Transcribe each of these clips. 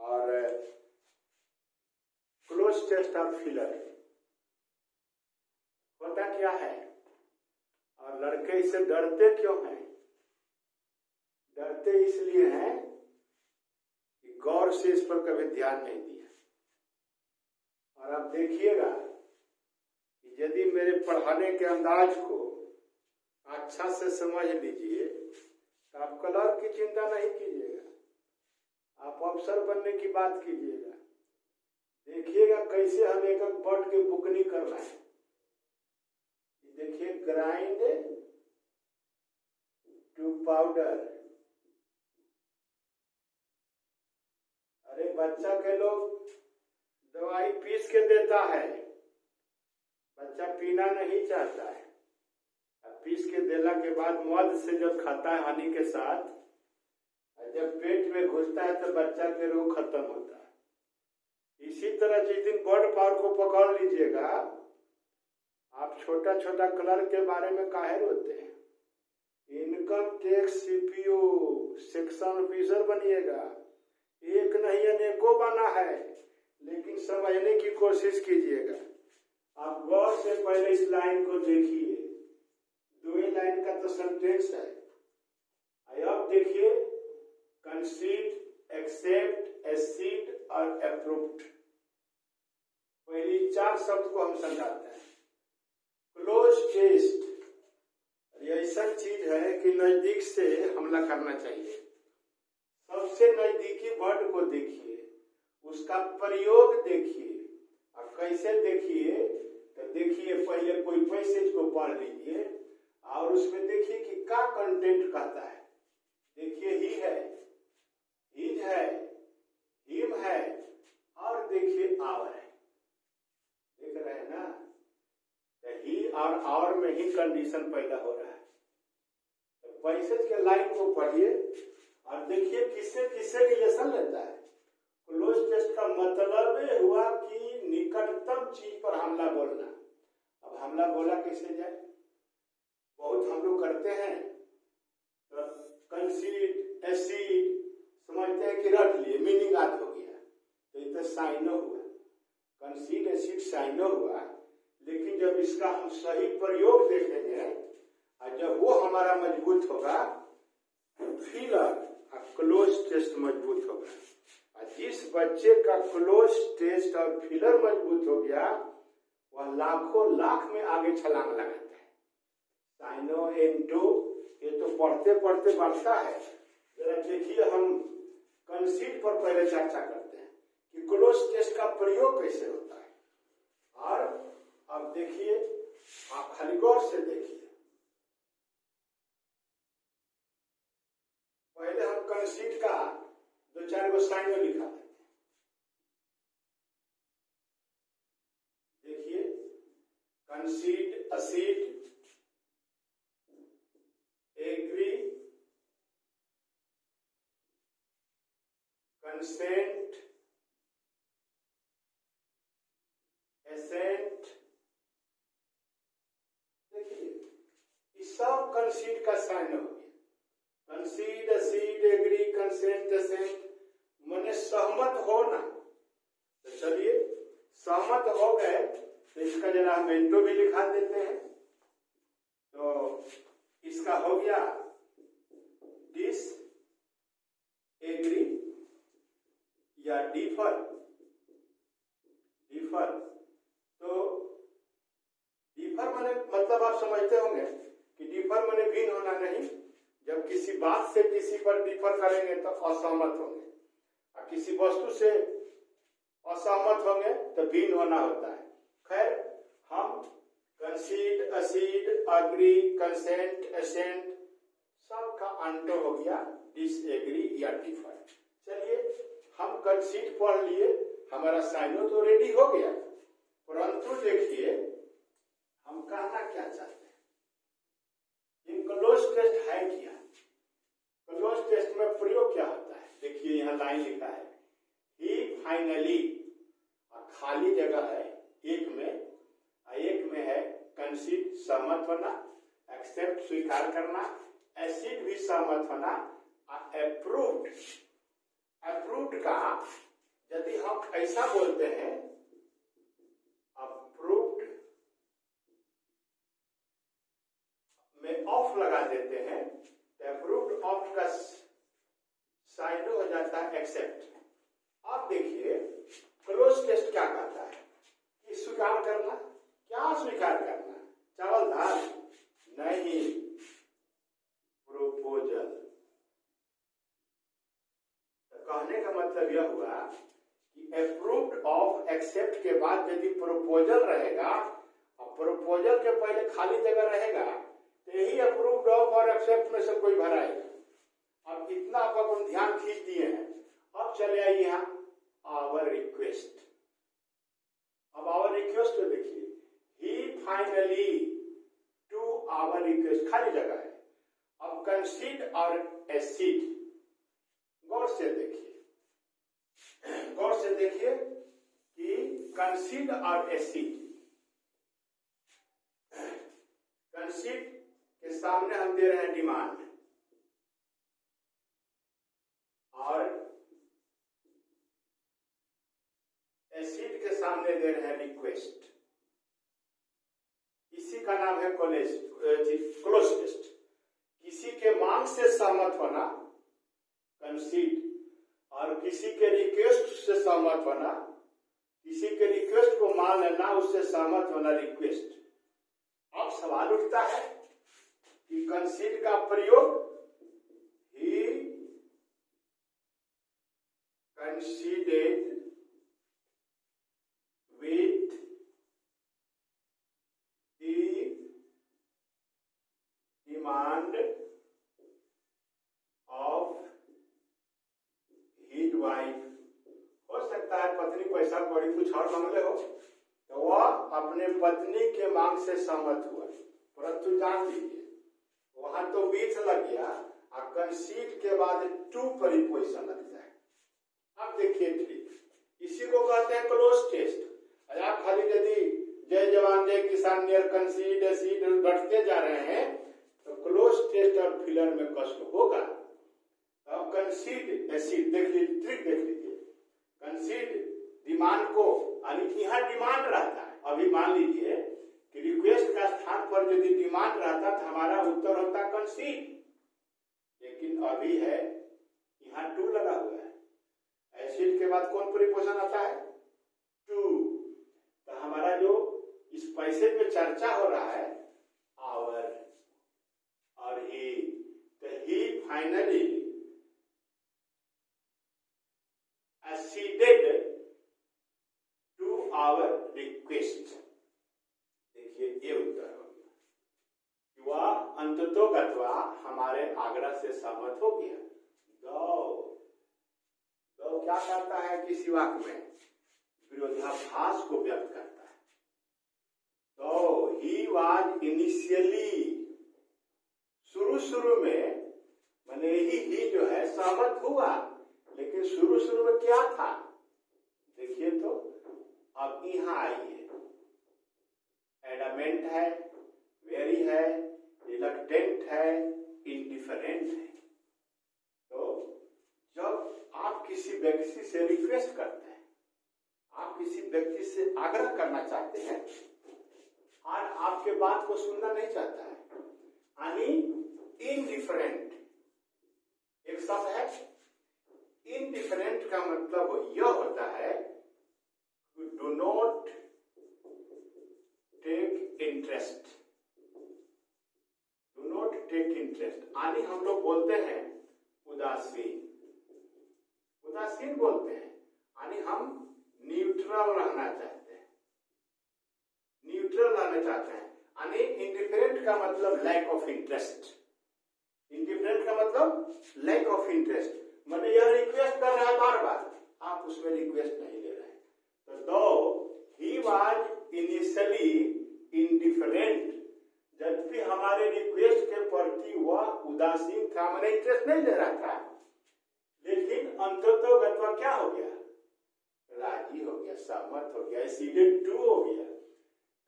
और cloze test और filler होता क्या है और लड़के इससे डरते क्यों हैं? डरते इसलिए हैं कि गौर से इस पर कभी ध्यान नहीं दिया। और आप देखिएगा कि यदि मेरे पढ़ाने के अंदाज को अच्छा से समझ लीजिए तो आप कलर की चिंता नहीं कीजिएगा, आप अफसर बनने की बात कीजिएगा। देखिएगा कैसे हम एक एक वर्ड की बुकनी कर रहे हैं। देखिए, ग्राइंड टू पाउडर। अरे बच्चा के लोग दवाई पीस के देता है, बच्चा पीना नहीं चाहता है। पीस के देला के बाद मध से जब खाता है हनी के साथ, जब पेट में घुसता है तो बच्चा के रोग खत्म होता है। इसी तरह जिस दिन बर्ड पावर को पकड़ लीजिएगा, आप छोटा छोटा कलर के बारे में काहे रोते हैं? Income tax CPO section officer बनिएगा। एक नहीं अनेकों बना है, लेकिन समझने की कोशिश कीजिएगा। आप गौर से पहले इस लाइन को देखिए, दो लाइन का तो सेंटेंस है। अब देखिए, कंसीड, एक्सेप्ट, एसीड और अप्रूव्ड। पहली चार शब्द को हम समझाते हैं। क्लोज टेस्ट ये ऐसा चीज है कि नजदीक से हमला करना चाहिए। सबसे नजदीकी वर्ड को देखिए, उसका प्रयोग देखिए। और कैसे देखिए? तो देखिए, पहले कोई पैसेज को पढ़ लीजिए और उसमें देखिए कि क्या कंटेंट कहता है। देखिए, ही है, हिज है, हिम है, और देखिए आवर है। देख रहे हैं ना? तो ही और आवर में ही कंडीशन पैदा हो रहा है। तो पैसेज के लाइन को पढ़िए और देखिए किससे किससे रिलेशन लेता है। क्लोज टेस्ट का मतलब हुआ कि निकटतम चीज पर हमला बोलना। अब हमला बोला कैसे जाए? बहुत हम लोग करते हैं, तो कंसीड, एसीड समझते हैं कि रट लिए, मीनिंग याद हो गया, तो ये तो साइनो हुआ। कंसीड, एसीड साइनो हुआ। लेकिन जब इसका हम सही प्रयोग देखेंगे और जब वो हमारा मजबूत होगा, फिलर क्लोज टेस्ट मजबूत होगा। और जिस बच्चे का क्लोज टेस्ट और फिलर मजबूत हो गया, वह लाखों लाख में आगे छलांग लगाता है। साइनो एंटो ये तो पढ़ते पढ़ते बढ़ता है। जरा देखिए, हम कंसीड पर पहले चर्चा करते हैं कि क्लोज टेस्ट का प्रयोग कैसे होता है। और अब देखिए, आप खाली गौर से देखिए। पहले हम कंसीड का दो चार गो साइनो लिखा देते हैं। देखिए, कंसीड, असीड, एग्री, कंसेंट, एसेंट। देखिए, इस सब कंसीड का साइन हो गया। कंसीड, असीड, एग्री, कंसेंट, एसेंट माने सहमत होना। तो चलिए, सहमत हो गए तो इसका जरा हम एंटो भी लिखा देते हैं। तो इसका हो गया डिस एग्री या डिफर। डिफर तो डिफर माने मतलब आप समझते होंगे कि डिफर माने भिन्न होना नहीं। जब किसी बात से किसी पर डिफर करेंगे तो असहमत होंगे, और किसी वस्तु से असहमत होंगे तो भिन्न होना होता है। खैर, हम कंसीड, असीड, अग्री, कंसेंट, एसेंट सबका अंटो हो गया डिसएग्री या डिफर। चलिए, हम कंसीड पढ़ लिए, हमारा साइनो तो रेडी हो गया। परंतु देखिए, हम कहना क्या चाहते हैं? ये क्लोज टेस्ट है क्या? क्लोज टेस्ट में प्रयोग क्या होता है? देखिए, यहाँ लाइन लिखा है, ही फाइनली, और खाली जगह है एक में है कंसीड सहमत होना, एक्सेप्ट स्वीकार करना, एसिड भी सहमत होना, अप्रूव्ड का यदि हम ऐसा बोलते हैं अप्रूव्ड में ऑफ लगा देते हैं तो अप्रूव्ड ऑफ का साइड हो जाता है एक्सेप्ट। अब देखिए क्लोज टेस्ट क्या कहता है कि स्वीकार करना। क्या स्वीकार करना? चावल दाल नहीं, प्रोपोजल। तो कहने का मतलब यह हुआ कि अप्रूव्ड ऑफ एक्सेप्ट के बाद यदि प्रोपोजल रहेगा और प्रोपोजल के पहले खाली जगह रहेगा तो यही अप्रूव्ड ऑफ और एक्सेप्ट में से कोई भराएगा। अब इतना आप अपन ध्यान खींच दिए हैं। अब चले आइए यहाँ आवर रिक्वेस्ट। अब आवर रिक्वेस्ट को देखिए, ही फाइनली टू आवर रिक्वेस्ट, खाली जगह है। अब कंसीड और एसीड, गौर से देखिए, गौर से देखिए कि कंसीड और एसीड, कंसीड के सामने हम दे रहे हैं डिमांड और एसिड के सामने दे रहे हैं रिक्वेस्ट। इसी का नाम है क्लोज टेस्ट। किसी के मांग से सहमत होना कंसीड और किसी के रिक्वेस्ट से सहमत होना, किसी के रिक्वेस्ट को मान लेना, उससे सहमत होना रिक्वेस्ट। अब सवाल उठता है कि कंसीड का प्रयोग ही conceded with the demand of his wife। हो सकता है पत्नी पैसा कौड़ी कुछ और मांगले हो तो वह अपने पत्नी के मांग से सहमत हुआ, परंतु जान लीजिए वहां तो बीच लग गया और कंसीड के बाद टू परिपोजिशन लग जाए। अब देखिए ट्रिक, इसी को कहते हैं क्लोज टेस्ट। आप खाली यदि जय जवान जय किसान नियर कंसीड एसीड बढ़ते जा रहे हैं तो क्लोज टेस्ट और फिलर में कष्ट होगा। अब कंसीड एसीड देख लीजिए, ट्रिक देख लीजिए। कंसीड डिमांड को, यहाँ डिमांड रहता है। अभी मान लीजिए कि रिक्वेस्ट का स्थान पर यदि डिमांड रहता तो हमारा उत्तर होता कंसीड, लेकिन अभी है यहाँ टू लगा हुआ है। एसिड के बाद कौन प्रीपोजिशन आता है? टू। तो हमारा जो इस पैसे में चर्चा हो रहा है आवर और ही, तो he finally acceded to our request। देखिए ये उत्तर हो गया, वह अंततोगत्वा हमारे आग्रह से सहमत हो गया। दो क्या करता है किसी वाक्य में? विरोधाभास को व्यक्त करता है। तो ही वाज इनिशियली, शुरू में माने ही जो है सहमत हुआ, लेकिन शुरू में क्या था देखिए। तो अब यहाँ आइए, एडमेंट है, वेरी है, रिलक्टेंट है, इंडिफरेंट है। तो जब आप किसी व्यक्ति से रिक्वेस्ट करते हैं, आप किसी व्यक्ति से आग्रह करना चाहते हैं और आपके बात को सुनना नहीं चाहता है, यानी इनडिफरेंट एक शब्द है। इनडिफरेंट का मतलब यह होता है do not take interest, do not take interest, यानी हम लोग बोलते हैं उदासीन, उदासीन बोलते हैं, यानी हम न्यूट्रल रहना चाहते हैं, न्यूट्रल रहना चाहते हैं। यानी इंडिफरेंट का मतलब लैक ऑफ इंटरेस्ट, इंडिफरेंट का मतलब लैक ऑफ इंटरेस्ट, मैंने यह रिक्वेस्ट कर रहा है बार बार, आप उसमें रिक्वेस्ट नहीं ले रहे हैं। तो दो ही वाज इनिशियली इंडिफरेंट, जब भी हमारे रिक्वेस्ट के प्रति वह उदासीन था, मैंने इंटरेस्ट नहीं ले रहा था, लेकिन अंततोगत्वा क्या हो गया? राजी हो गया, सहमत हो गया, एक्सीडेड टू हो गया।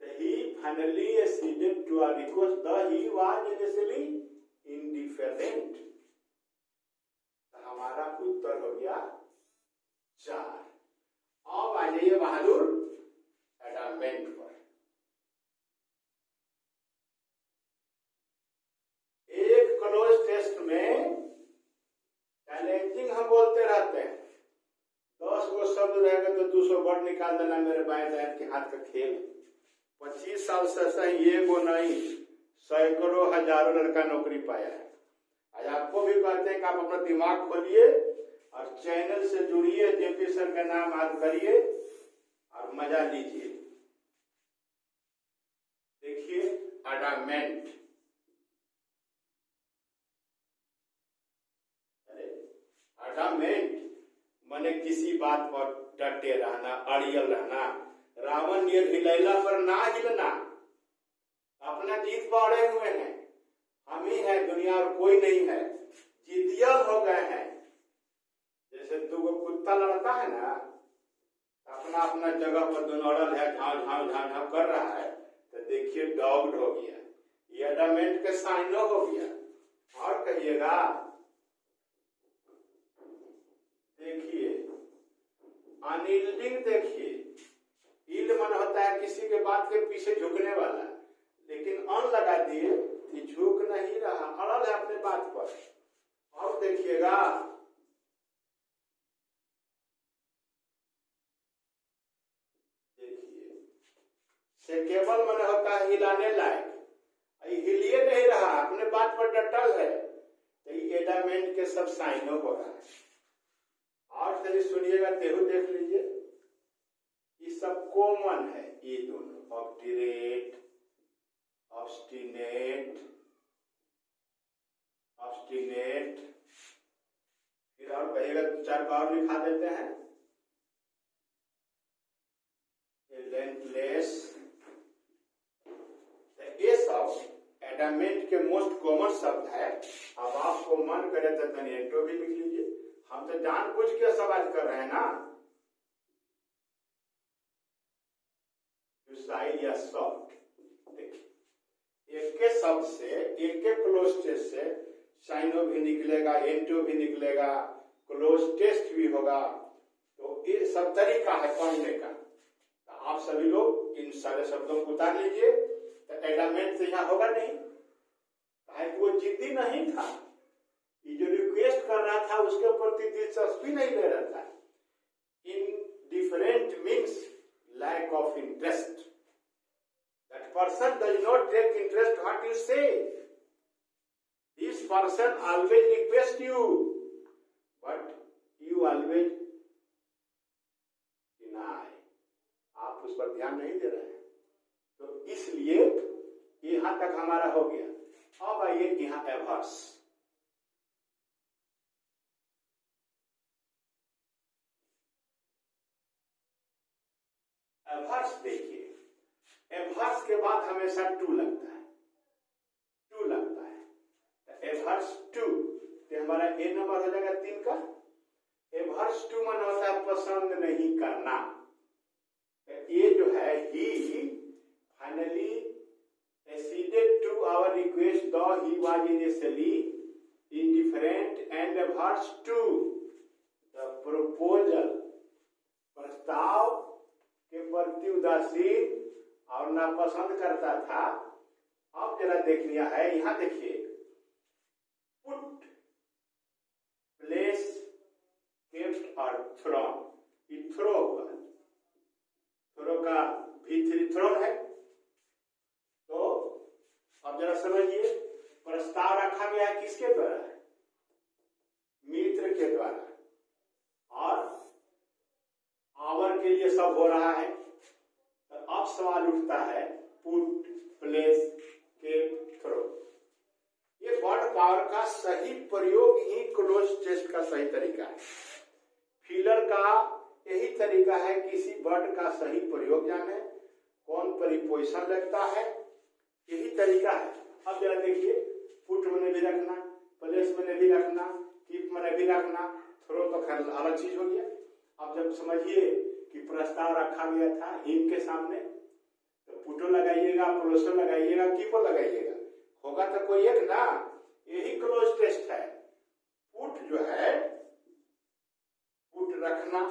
तो he finally acceded to our request, the he was initially indifferent. तो हमारा उत्तर हो गया 4। रोज रहेगा तो 200 वर्ड निकाल देना मेरे बाएं दाएं के हाथ का खेल। 25 साल से सही एगो नहीं सैकड़ों हजारों लड़का नौकरी पाया है। आज आपको भी कहते हैं कि आप अपना दिमाग खोलिए और चैनल से जुड़िए, जेपी सर का नाम याद करिए और मजा लीजिए। देखिए अडामेंट, अडामेंट माने किसी बात पर डटे रहना, अड़ियल रहना। रावण ये हिलैला पर ना हिलना, अपना जीत पर अड़े हुए हैं। हम ही है दुनिया और कोई नहीं है, जिदियल हो गए हैं। जैसे दो कुत्ता लड़ता है ना, अपना अपना जगह पर दोनों अड़ल है, झाँव झाँव झाँव झाँव कर रहा है, तो देखिए डॉग्ड हो गया, ये अडामेंट के साइनो हो गया। और कहिएगा, देखिए अनयील्डिंग, देखिए यील्ड मन होता है किसी के बात के पीछे झुकने वाला, लेकिन अन लगा दिए कि झुक नहीं रहा, अड़ल है अपने बात पर। और देखिएगा सेकेबल मन होता है हिलाने लायक, हिलिए नहीं रहा, अपने बात पर डटल है, तो ये एडामेंट के सब साइनो हो रहा है। और चलिए सुनिएगा, तेहू देख लीजिए, ये सब कॉमन है, ये दोनों ऑब्टिरेट, ऑब्स्टिनेट, ऑब्स्टिनेट। फिर और कहिएगा, 2-4 बार लिखा देते हैं, रिलेंटलेस। ये सब एडामेंट के मोस्ट कॉमन शब्द है। अब आपको मन करे तो तनिएंटो भी लिख लीजिए, हम तो जानबूझ के सवाल कर रहे हैं ना। यूसाइल या सॉफ्ट, देखिए एक के शब्द से, एक के क्लोज टेस्ट से साइनो भी निकलेगा, एंटो भी निकलेगा, क्लोज टेस्ट भी होगा। तो ये सब तरीका है पढ़ने का। तो आप सभी लोग इन सारे शब्दों को उतार लीजिए, तो एडामेंट तो यहाँ होगा नहीं, काहे कि वो जिद्दी नहीं था, ये जो रिक्वेस्ट कर रहा था उसके प्रति दिलचस्पी नहीं ले रहा था। Indifferent means lack of interest. That person does not take interest what you say. This person always requests you, but you always deny. आप उस पर ध्यान नहीं दे रहे हैं, तो इसलिए यहां तक हमारा हो गया। अब आइए यहां एवर्स। एवर्स देखिए, एवर्स के बाद हमेशा टू लगता है, टू लगता है, तो एवर्स टू, तो हमारा ए नंबर हो जाएगा 3 का। एवर्स टू मन होता है पसंद नहीं करना। ये जो है, ही finally acceded to our request, though he was initially indifferent and averse to the proposal. प्रस्ताव के प्रति उदासीन और नापसंद करता था। अब जरा देख लिया है, यहां देखिए, पुट, प्लेस, केप्ट और थ्रोन, ये थ्रो हुआ, थ्रो का भी थ्रोन है। तो अब जरा समझिए, प्रस्ताव रखा गया है किसके द्वारा? मित्र के द्वारा, और आवर के लिए सब हो रहा है। तो अब सवाल उठता है, पुट, प्लेस, केप, थ्रो, ये वर्ड पावर का सही प्रयोग ही क्लोज टेस्ट का सही तरीका है। फिलर का यही तरीका है, किसी वर्ड का सही प्रयोग जाने, कौन परिपोजिशन लगता है, यही तरीका है। अब जरा देखिए, पुट मैंने भी रखना, प्लेस मैंने भी रखना, कीप मैंने भी रखना, थ्रो तो खैर अलग चीज हो गया। अब जब समझिए कि प्रस्ताव रखा गया था हिम के सामने, तो पुटो लगाइएगा, प्लेसो लगाइएगा, कीपो लगाइएगा, होगा तो कोई एक ना, यही क्लोज टेस्ट है। पुट जो है, पुट रखना,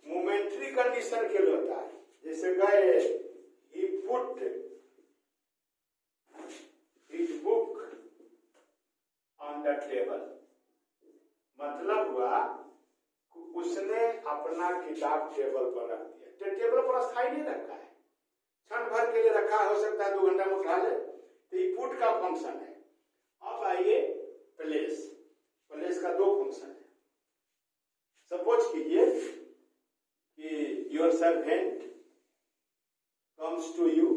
मोमेंट्री कंडीशन के लिए होता है। जैसे गए, he put his book on the table, मतलब हुआ उसने अपना किताब टेबल पर रख दिया। टेबल पर अस्थायी नहीं रखा है, क्षण भर के लिए रखा, हो सकता है 2 घंटा में उठा ले, तो ये पुट का फंक्शन है। अब आइए प्लेस, प्लेस का 2 फंक्शन है। सपोज कीजिए कि your servant comes to you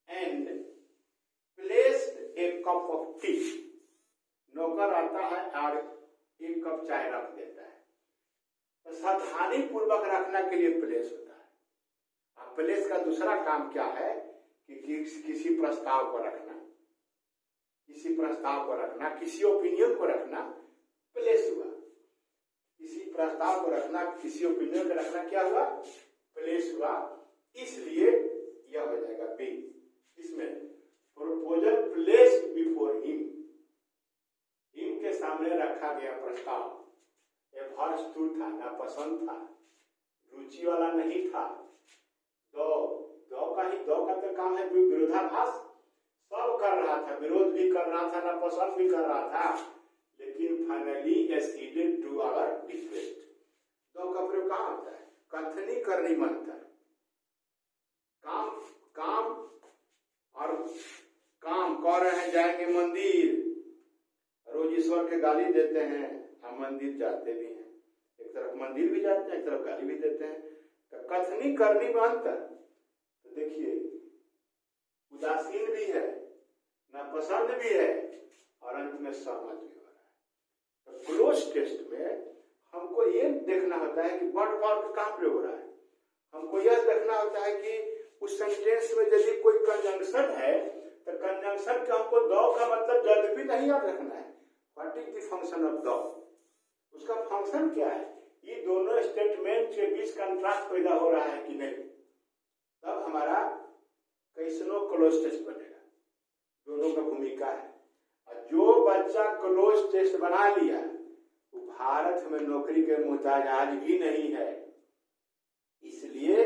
and placed a cup of tea, नौकर आता है और 1 कप चाय रख देता है, तो सावधानी पूर्वक रखने के लिए प्लेस होता है। अब प्लेस का दूसरा काम क्या है कि किसी प्रस्ताव को रखना, किसी प्रस्ताव को रखना, किसी ओपिनियन को रखना, प्लेस हुआ। किसी प्रस्ताव को रखना, किसी ओपिनियन को रखना, क्या हुआ? प्लेस हुआ। इसलिए यह हो जाएगा बी। इसमें proposal placed before him, him के सामने रखा गया प्रस्ताव, यह भरस्तुर था, नापसंद था, रुचि वाला नहीं था। दो का तो काम है विरोधाभास, सब कर रहा था, विरोध भी कर रहा था, नापसंद भी कर रहा था, लेकिन finally acceded to our request. दो का प्रयोग कहाँ होता है? कथनी करनी मंत्र, काम और काम कर रहे हैं, जाएंगे मंदिर, रोज ईश्वर के गाली देते हैं, हम मंदिर जाते भी हैं, एक तरफ मंदिर भी जाते हैं, एक तरफ गाली भी देते हैं, तो कथनी करनी में अंतर। तो देखिए उदासीन भी है, नापसंद भी है, और अंत में सहमत भी हो रहा है। तो क्लोज टेस्ट में हमको ये देखना होता है कि वर्ड पावर कहाँ प्रयोग हो रहा है। हमको यह देखना होता है कि उस सेंटेंस में यदि कोई कंजंक्शन है तो कंजंक्शन का हमको दो का मतलब यद्यपि नहीं याद रखना है। What is the function of दो, उसका फंक्शन क्या है, ये दोनों स्टेटमेंट के बीच कंट्रास्ट पैदा हो रहा है कि नहीं, तब हमारा कैसनो क्लोज टेस्ट बनेगा। दोनों का भूमिका है। और जो बच्चा क्लोज टेस्ट बना लिया वो भारत में नौकरी के मोहताज आज भी नहीं है। इसलिए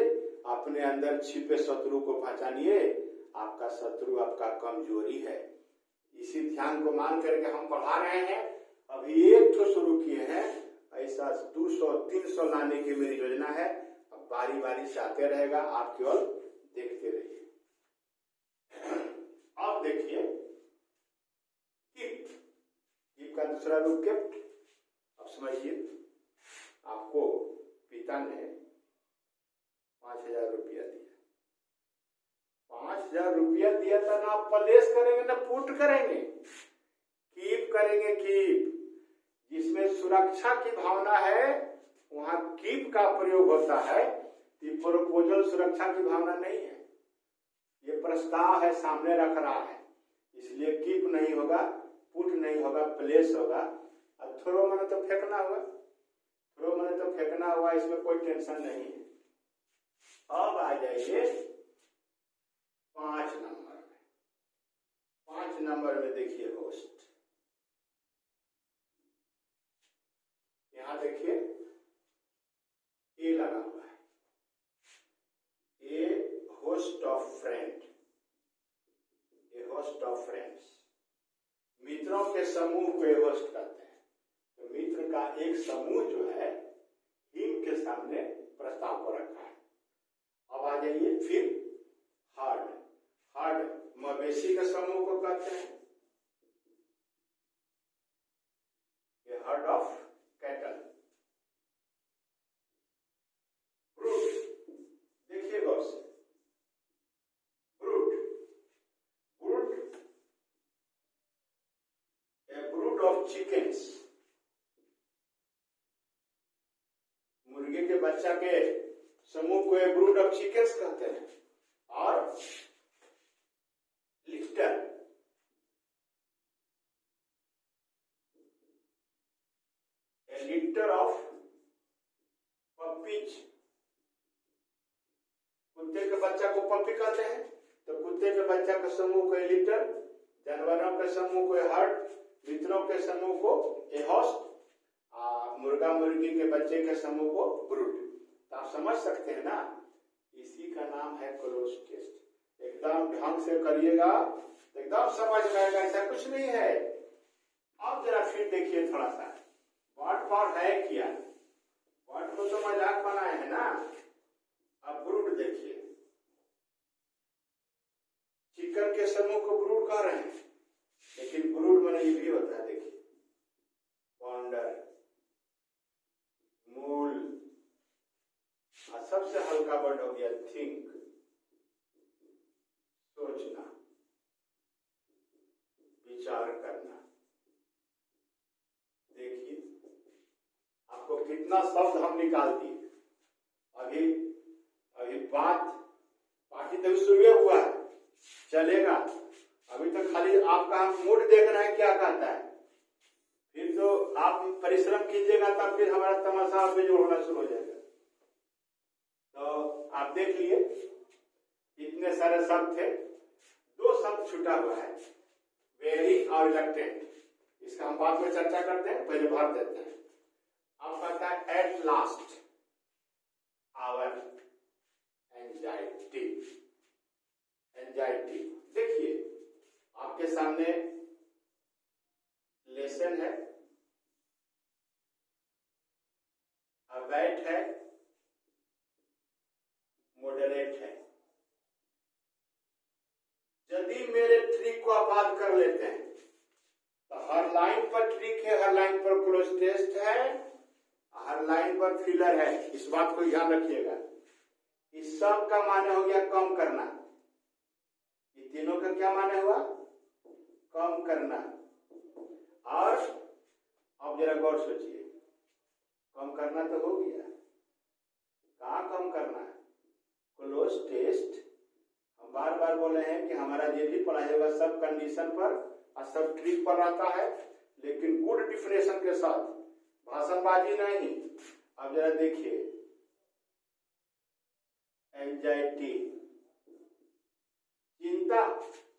अपने अंदर छिपे शत्रु को पहचानिए, आपका शत्रु आपका कमजोरी है। इसी ध्यान को मान करके हम पढ़ा रहे हैं। अभी 1 तो शुरू किए हैं, ऐसा 200-300 लाने की मेरी योजना है। अब बारी बारी से आते रहेगा, आप केवल देखते रहिए। अब देखिए कीप का दूसरा रूप केप्ट। अब समझिए, आपको पिता ने 5000 रुपया दिया, 5000 रुपया दिया था ना, आप प्लेस करेंगे ना पुट करेंगे, कीप करेंगे। कीप जिसमें सुरक्षा की भावना है वहां कीप का प्रयोग होता है। ये प्रपोजल सुरक्षा की भावना नहीं है, ये प्रस्ताव है, सामने रख रहा है, इसलिए कीप नहीं होगा, पुट नहीं होगा, प्लेस होगा। अब थ्रो मैंने तो फेंकना हुआ, थ्रो मैंने तो फेंकना हुआ, इसमें कोई टेंशन नहीं है। अब आ जाइए 5 नंबर में। 5 नंबर में देखिए होस्ट, यहां देखिए ए लगा हुआ है, a host of friend, a host of friends, मित्रों के समूह को होस्ट कहते हैं। तो मित्र का एक समूह जो है हिम के सामने प्रस्ताव को रखा है। अब आ जाइए फिर हर्ड, हर्ड मवेशी के समूह को कहते हैं, ये हर्ड ऑफ कैटल। ब्रूट, देखिए गौर से, brute, brute A brute of chickens, मुर्गे के बच्चा के समूह को एक ब्रूड ऑफ चिकन्स कहते हैं। और litre, A litre of puppies, कुत्ते के बच्चा को पपी कहते हैं। तो कुत्ते के बच्चा के समूह को ए लिटर, जानवरों के समूह को ए हर्ड, मित्रों के समूह को ए होस्ट, मुर्गा मुर्गी के बच्चे के समूह को ब्रूड। तो आप समझ सकते हैं ना नाम है क्लोज टेस्ट। एकदम ढंग से करिएगा तो एकदम समझ में आएगा, ऐसा कुछ नहीं है। अब जरा फिर देखिए थोड़ा सा वर्ड पावर है क्या। वर्ड को तो मजाक बनाए है ना। अब ब्रूड देखिए, चिकन के समूह को ब्रूड कह रहे हैं, लेकिन ब्रूड माने ये भी होता है। देखिए पॉन्डर, मूल, और सबसे हल्का वर्ड हो गया थिंक, सोचना, विचार करना। देखिए आपको कितना शब्द हम निकाल दिए। अभी बात बाकी तो शुरू हुआ है, चलेगा। अभी तो खाली आपका मूड देख रहे हैं क्या कहता है। फिर तो आप परिश्रम कीजिएगा तब फिर हमारा तमाशा आप में जो होना शुरू हो जाएगा। तो आप देख लिए इतने सारे शब्द थे, दो शब्द छूटा हुआ है, वेरी और रिलक्टेंट। इसका हम बाद में चर्चा करते हैं, पहले भर देते हैं। अब कहता है at last hour anxiety. Anxiety देखिए आपके सामने लेसन है, अबैट है, मॉडरेट है। यदि मेरे ट्रिक को आप याद कर लेते हैं तो हर लाइन पर ट्रिक है, हर लाइन पर क्लोज टेस्ट है, हर लाइन पर फिलर है। इस बात को ध्यान रखिएगा। इस सब का माने हो गया कम करना। ये तीनों का क्या माने हुआ? कम करना। और अब जरा गौर सोचिए, कम करना तो हो गया, कहाँ कम करना है? Cloze test. हम बार बार बोले हैं कि हमारा ये भी पढ़ाएगा सब कंडीशन पर और सब ट्रिक पर रहता है, लेकिन गुड डिफिनेशन के साथ, भाषणबाजी नहीं। अब जरा देखिए एंजाइटी,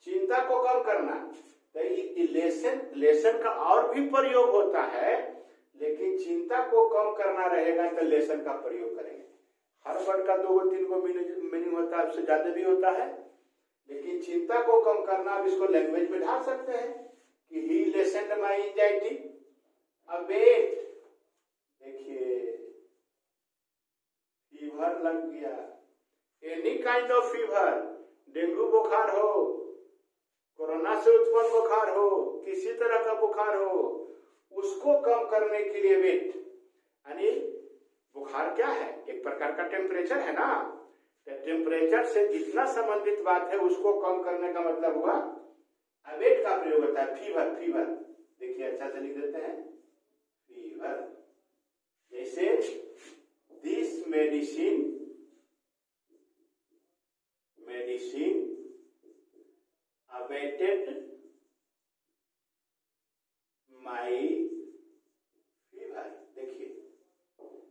चिंता को कम करना। तो लेसन का और भी प्रयोग होता है, लेकिन चिंता को कम करना रहेगा तो लेसन का प्रयोग करेंगे। हर वर्ड का 2-3 मीनिंग होता है, उससे ज्यादा भी होता है। लेकिन चिंता को कम करना, अब इसको लैंग्वेज में ढाल सकते हैं कि ही लेसन्ड माय एंजाइटी। अबेट देखिए फीवर लग गया, any kind of fever, dengue बुखार हो, कोरोना से उत्पन्न बुखार हो, किसी तरह का बुखार हो, उसको कम करने के लिए वेट। यानी बुखार क्या है? एक प्रकार का टेम्परेचर है ना। तो टेम्परेचर से जितना संबंधित बात है उसको कम करने का मतलब हुआ अवेट का प्रयोग होता है। फीवर देखिए अच्छा से लिख देते हैं, फीवर। जैसे this medicine awaited my fever. देखिए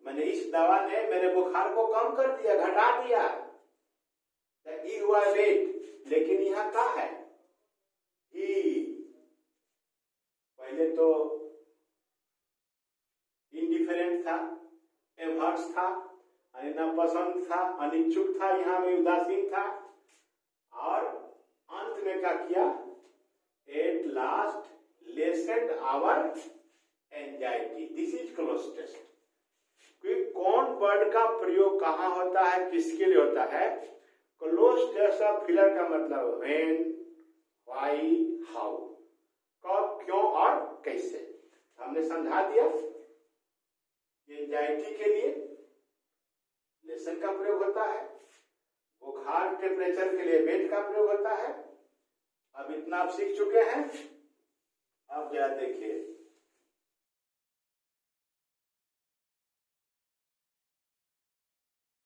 मैंने इस दवा ने मेरे बुखार को कम कर दिया, घटा दिया, तो ई हुआ वेट। लेकिन यहां क्या है? ही पहले तो इंडिफरेंट था, एवर्स था, नापसंद था, अनिच्छुक था, यहां में उदासीन था, और अंत में क्या किया? At last lessened our anxiety. This is close test. कौन वर्ड का प्रयोग कहां होता है, किसके लिए होता है? क्लोज टेस्ट ऑफ फिलर का मतलब व्हेन, व्हाई, हाउ, कब, क्यों और कैसे। हमने समझा दिया। एंजाइटी के लिए लेसन का प्रयोग होता है, बुखार टेम्परेचर के लिए वेट का प्रयोग होता है। अब इतना आप सीख चुके हैं। अब जरा देखिए